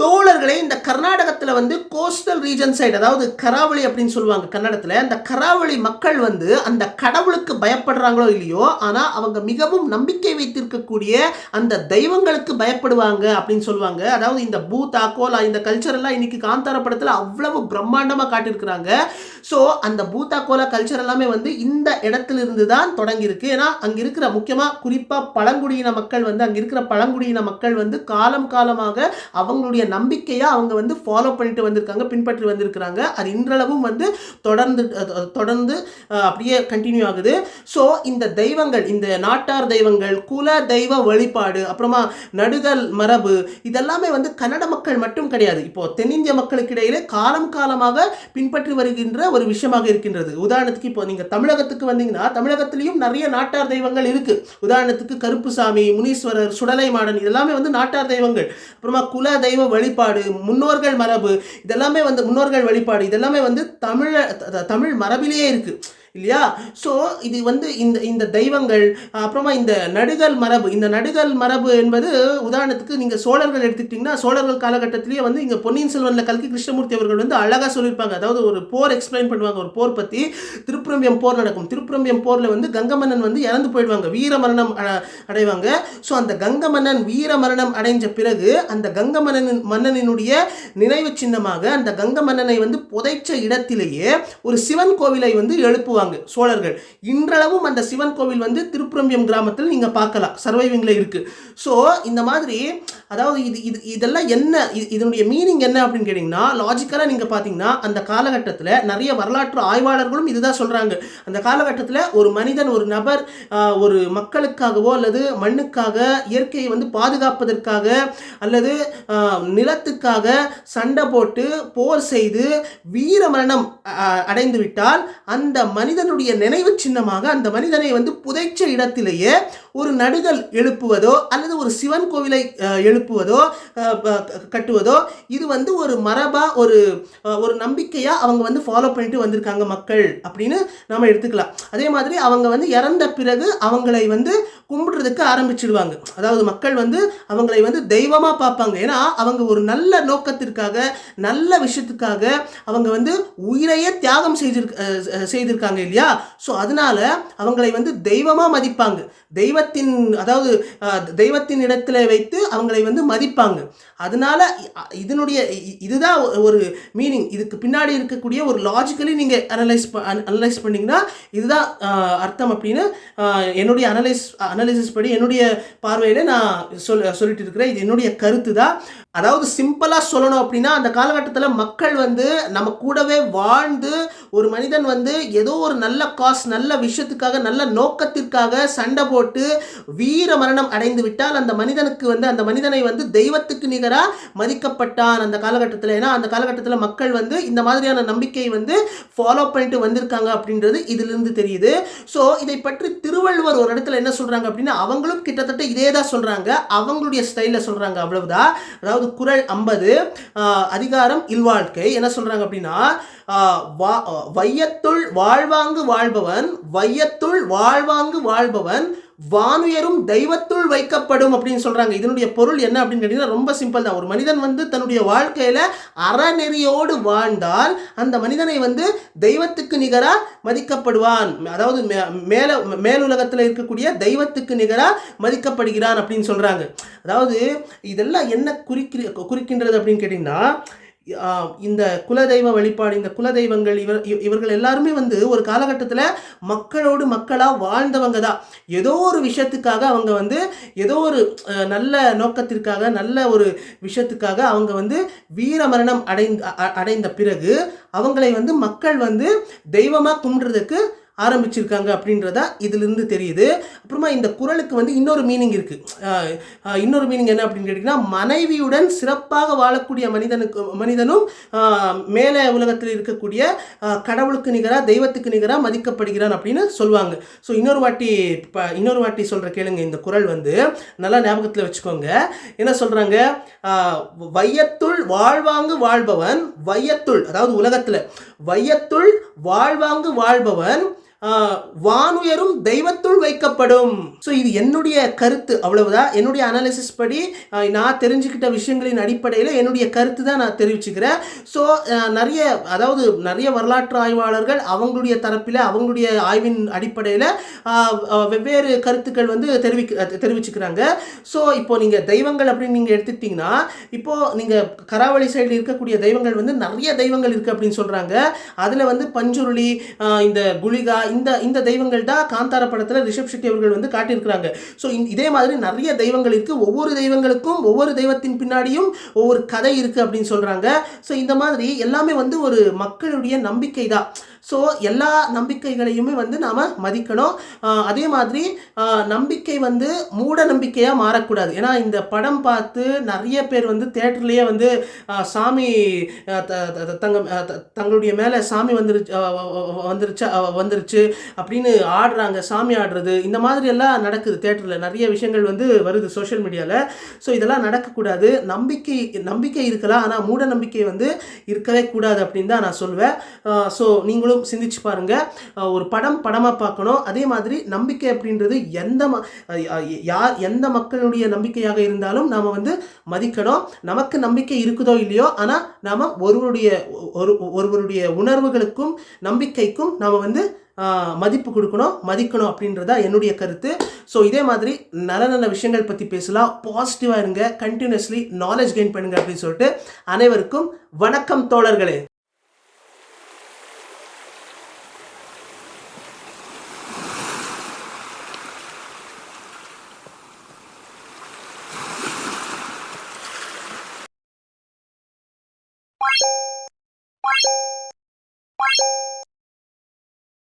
தோழர்களே, இந்த கர்நாடகத்துல வந்து கோஸ்டல் ரீஜன் சைடு, அதாவது கராவளி அப்படின்னு சொல்லுவாங்க கன்னடத்துல. அந்த கராவளி மக்கள் வந்து அந்த கடவுளுக்கு பயப்படுறாங்களோ இல்லையோ, ஆனா அவங்க மிகவும் நம்பிக்கை வைத்திருக்கக்கூடிய அந்த தெய்வங்களுக்கு பயப்படுவாங்க அப்படின்னு சொல்லுவாங்க. அதாவது இந்த பூத் அகோலா இந்த கல்ச்சர் எல்லாம் இன்னைக்கு காந்தார படத்துல அவ்வளவு பிரம்மாண்டமா காட்டியிருக்கிறாங்க. ஸோ அந்த பூத் அகோலா கல்ச்சர் எல்லாமே வந்து இந்த இடத்துல இருந்து தான் தொடங்கியிருக்கு. ஏன்னா அங்க இருக்கிற முக்கியமா குறிப்பா பழங்குடியின மக்கள் வந்து அங்க இருக்கிற பழங்குடியின மக்கள் வந்து காலம் காலமாக அவங்களுடைய நம்பிக்கையா அவங்க வந்து ஃபாலோ பண்ணிட்டு வந்திருக்காங்க, பின்பற்றி வந்திருக்கிறாங்க. அது இன்றளவும் வந்து தொடர்ந்து தொடர்ந்து அப்படியே கண்டினியூ ஆகுது. ஸோ இந்த தெய்வங்கள், இந்த நாட்டார் தெய்வங்கள், குல தெய்வ வழிபாடு, அப்புறமா நடுதல் மரபு, இதெல்லாமே வந்து கன்னட மக்கள் மட்டும் கிடையாது. இப்போ தென்னிந்திய மக்களுக்கு இடையிலே காலம் காலமாக பின்பற்றி வருகின்ற ஒரு விஷயமாக இருக்கின்றது. உதாரணத்துக்கு இப்போ நீங்க தமிழகத்துக்கு வந்தீங்கன்னா தமிழகத்திலையும் நிறைய நாட்டார் தெய்வங்கள் இருக்கு. உதாரணத்துக்கு கருப்புசாமி, முனீஸ்வரர், சுடலை மாடன், இதெல்லாமே வந்து நாட்டார் தெய்வங்கள். அப்புறமா குல தெய்வ வழிபாடு, முன்னோர்கள் மரபு, இதெல்லாமே வந்து முன்னோர்கள் வழிபாடு, இதெல்லாமே வந்து தமிழ் மரபிலேயே இருக்கு இல்லையா? ஸோ இது வந்து இந்த இந்த தெய்வங்கள், அப்புறமா இந்த நடுகல் மரபு, இந்த நடுகல் மரபு என்பது உதாரணத்துக்கு நீங்கள் சோழர்கள் எடுத்துக்கிட்டிங்கன்னா சோழர்கள் காலகட்டத்திலேயே வந்து இங்கே பொன்னியின் செல்வனில் கல்கி கிருஷ்ணமூர்த்தி அவர்கள் வந்து அழகாக சொல்லியிருப்பாங்க. அதாவது ஒரு போர் எக்ஸ்பிளைன் பண்ணுவாங்க, ஒரு போர் பற்றி. திருப்புரம்பியம் போர் நடக்கும். திருப்புரம்பியம் போரில் வந்து கங்கமன்னன் வந்து இறந்து போயிடுவாங்க, வீர மரணம் அடைவாங்க. ஸோ அந்த கங்கமன்னன் வீர மரணம் அடைஞ்ச பிறகு அந்த மன்னனினுடைய நினைவு சின்னமாக அந்த கங்க மன்னனை வந்து புதைச்ச இடத்திலேயே ஒரு சிவன் கோவிலை வந்து எழுப்புவாங்க சோழர்கள். இன்றளவும் அந்த சிவன் கோவில் வந்து திருப்புரம்பியம் கிராமத்தில் நீங்க பார்க்கலாம், சர்வைவிங்ல இருக்கு. ஸோ இந்த மாதிரி, அதாவது இதெல்லாம் என்ன, இதனுடைய மீனிங் என்ன அப்படின்னு கேட்டீங்கன்னா, லாஜிக்கலா நீங்க பாத்தீங்கன்னா அந்த காலகட்டத்தில் நிறைய வரலாற்று ஆய்வாளர்களும் இதுதான் சொல்றாங்க. அந்த காலகட்டத்தில் ஒரு மனிதன், ஒரு நபர் ஒரு மக்களுக்காகவோ அல்லது மண்ணுக்காக, இயற்கையை வந்து பாதுகாப்பதற்காக அல்லது நிலத்துக்காக சண்டை போட்டு போர் செய்து வீர மரணம் அடைந்து விட்டால் அந்த மனிதனுடைய நினைவு சின்னமாக அந்த மனிதனை வந்து புதைச்ச இடத்திலேயே ஒரு நடுகல் எழுப்புவதோ அல்லது ஒரு சிவன் கோவிலை எழுப்புவதோ கட்டுவதோ, இது வந்து ஒரு மரபா, ஒரு நம்பிக்கையா அவங்க வந்து ஃபாலோ பண்ணிட்டு வந்திருக்காங்க மக்கள் அப்படின்னு நம்ம எடுத்துக்கலாம். அதே மாதிரி அவங்க வந்து இறந்த பிறகு அவங்களை வந்து கும்பிடுறதுக்கு ஆரம்பிச்சிடுவாங்க. அதாவது மக்கள் வந்து அவங்களை வந்து தெய்வமா பார்ப்பாங்க. ஏன்னா அவங்க ஒரு நல்ல நோக்கத்திற்காக, நல்ல விஷயத்துக்காக அவங்க வந்து உயிரையே தியாகம் செய்திருக்காங்க இல்லையா? ஸோ அதனால அவங்களை வந்து தெய்வமா மதிப்பாங்க. அதாவது தெய்வத்தின் இடத்துல வைத்து அவங்களை வந்து மதிப்பாங்க. அதனால இதுதான் ஒரு மீனிங். இதுக்கு பின்னாடி இருக்கக்கூடிய ஒரு லாஜிக்கலி நீங்க அனலைஸ் பண்ணீங்கன்னா இதுதான் அர்த்தம் அப்படின்னு என்னுடைய அனலைசிஸ் படி, என்னுடைய பார்வையில நான் சொல்லிட்டு இருக்கிறேன். இது என்னுடைய கருத்து தான். அதாவது சிம்பிளா சொல்லணும் அப்படின்னா, அந்த காலகட்டத்தில் மக்கள் வந்து நம்ம கூடவே வாழ்ந்து, ஒரு மனிதன் வந்து ஏதோ ஒரு நல்ல நல்ல விஷயத்துக்காக, நல்ல நோக்கத்திற்காக சண்டை போட்டு வீர மரணம் அடைந்து விட்டால் அந்த மனிதனுக்கு வந்து, அந்த மனிதனை வந்து தெய்வத்துக்கு நிகரா மதிக்கப்பட்டான் அந்த காலகட்டத்தில். ஏன்னா அந்த காலகட்டத்தில் மக்கள் வந்து இந்த மாதிரியான நம்பிக்கை வந்து ஃபாலோ பண்ணிட்டு வந்திருக்காங்க அப்படின்றது இதிலிருந்து தெரியுது. ஸோ இதை பற்றி திருவள்ளுவர் ஒரு இடத்துல என்ன சொல்றாங்க அப்படின்னா, அவங்களும் கிட்டத்தட்ட இதே தான் சொல்றாங்க, அவங்களுடைய ஸ்டைலில் சொல்றாங்க, அவ்வளவுதான். அதாவது குறள் 50 அதிகாரம் இல்வாழ்க்கை என்ன சொல்றாங்க அப்படின்னா, வையத்துள் வாழ்வாங்கு வாழ்பவன் வானுயரும் தெய்வத்துள் வைக்கப்படும் அப்படின்னு சொல்றாங்க. இதனுடைய பொருள் என்ன அப்படின்னு கேட்டீங்கன்னா ரொம்ப சிம்பிள் தான். ஒரு மனிதன் வந்து தன்னுடைய வாழ்க்கையில அறநெறியோடு வாழ்ந்தால் அந்த மனிதனை வந்து தெய்வத்துக்கு நிகரா மதிக்கப்படுவான். அதாவது மேலுலகத்தில் இருக்கக்கூடிய தெய்வத்துக்கு நிகரா மதிக்கப்படுகிறான் அப்படின்னு சொல்றாங்க. அதாவது இதெல்லாம் என்ன குறிக்கின்றது அப்படின்னு கேட்டீங்கன்னா, இந்த குலதெய்வ வழிபாடு, இந்த குலதெய்வங்கள், இவர்கள் எல்லாருமே வந்து ஒரு காலகட்டத்தில் மக்களோடு மக்களாக வாழ்ந்தவங்க தான். ஏதோ ஒரு விஷயத்துக்காக அவங்க வந்து, ஏதோ ஒரு நல்ல நோக்கத்திற்காக, நல்ல ஒரு விஷயத்துக்காக அவங்க வந்து வீர மரணம் அடைந்த பிறகு அவங்களை வந்து மக்கள் வந்து தெய்வமாக கும்பிடுறதுக்கு ஆரம்பிச்சிருக்காங்க அப்படின்றதா இதிலிருந்து தெரியுது. அப்புறமா இந்த குறளுக்கு வந்து இன்னொரு மீனிங் இருக்கு. இன்னொரு மீனிங் என்ன அப்படின்னு கேட்டிங்கன்னா, மனைவியுடன் சிறப்பாக வாழக்கூடிய மனிதனும் மேலே உலகத்தில் இருக்கக்கூடிய கடவுளுக்கு நிகராக, தெய்வத்துக்கு நிகராக மதிக்கப்படுகிறான் அப்படின்னு சொல்லுவாங்க. ஸோ இன்னொரு வாட்டி சொல்கிற கேளுங்க. இந்த குறள் வந்து நல்லா ஞாபகத்தில் வச்சுக்கோங்க. என்ன சொல்கிறாங்க, வையத்துள் வாழ்வாங்கு வாழ்பவன், வையத்துள் அதாவது உலகத்தில், வையத்துள் வாழ்வாங்கு வாழ்பவன் வானுயரும் தெய்வத்துள் வைக்கப்படும். ஸோ இது என்னுடைய கருத்து, அவ்வளவுதான். என்னுடைய அனாலிசிஸ் படி நான் தெரிஞ்சுக்கிட்ட விஷயங்களின் அடிப்படையில் என்னுடைய கருத்து தான் நான் தெரிவிச்சுக்கிறேன். ஸோ நிறைய வரலாற்று ஆய்வாளர்கள் அவங்களுடைய தரப்பில் அவங்களுடைய ஆய்வின் அடிப்படையில் வெவ்வேறு கருத்துக்கள் வந்து தெரிவிச்சுக்கிறாங்க. ஸோ இப்போ நீங்கள் தெய்வங்கள் அப்படின்னு நீங்கள் எடுத்துக்கிட்டிங்கன்னா, இப்போது நீங்கள் கராவளி சைடில் இருக்கக்கூடிய தெய்வங்கள் வந்து நிறைய தெய்வங்கள் இருக்குது அப்படின்னு சொல்கிறாங்க. அதில் வந்து பஞ்சுருளி, இந்த குளிகா, இந்த தெய்வங்கள் தான் காந்தார படத்தில் ரிஷப் ஷெட்டி அவர்கள் வந்து காட்டியிருக்கிறாங்க. ஸோ இதே மாதிரி நிறைய தெய்வங்கள் இருக்குது. ஒவ்வொரு தெய்வங்களுக்கும் ஒவ்வொரு தெய்வத்தின் பின்னாடியும் ஒவ்வொரு கதை இருக்குது அப்படின்னு சொல்கிறாங்க. ஸோ இந்த மாதிரி எல்லாமே வந்து ஒரு மக்களுடைய நம்பிக்கை தான். ஸோ எல்லா நம்பிக்கைகளையுமே வந்து நாம் மதிக்கணும். அதே மாதிரி நம்பிக்கை வந்து மூட நம்பிக்கையாக மாறக்கூடாது. ஏன்னா இந்த படம் பார்த்து நிறைய பேர் வந்து தேட்டர்லேயே வந்து சாமி தங்களுடைய மேலே சாமி வந்துருச்சு அப்படின்னு ஆடுறாங்க. சாமி ஆடுறது இந்த மாதிரி எல்லாம் நடக்குது தேட்டரில். நிறைய விஷயங்கள் வந்து வருது சோஷியல் மீடியாவில். ஸோ இதெல்லாம் நடக்கக்கூடாது. நம்பிக்கை இருக்கலாம், ஆனால் மூட நம்பிக்கை வந்து இருக்கவே கூடாது அப்படின்னு தான் நான் சொல்வேன். ஸோ நீங்களும் சிந்திச்சு பாருங்க. ஒரு படமா பார்க்கணும். அதே மாதிரி நம்பிக்கை அப்படின்றது எந்த மக்களுடைய நம்பிக்கையாக இருந்தாலும் நாம வந்து மதிக்கணும். நமக்கு நம்பிக்கை இருக்குதோ இல்லையோ, ஆனா நாம ஒருவருடைய உணர்வுகளுக்கும் நம்பிக்கைக்கும் நாம வந்து மதிப்பு மதிக்கணும் அப்படின்றதா என்னுடைய கருத்து. ஸோ இதே மாதிரி நல்ல விஷயங்கள் பற்றி பேசலாம். பாசிட்டிவாக இருங்க, கண்டினியூஸ்லி நாலேஜ் கெயின் பண்ணுங்க அப்படின்னு சொல்லிட்டு அனைவருக்கும் வணக்கம் தோழர்களே.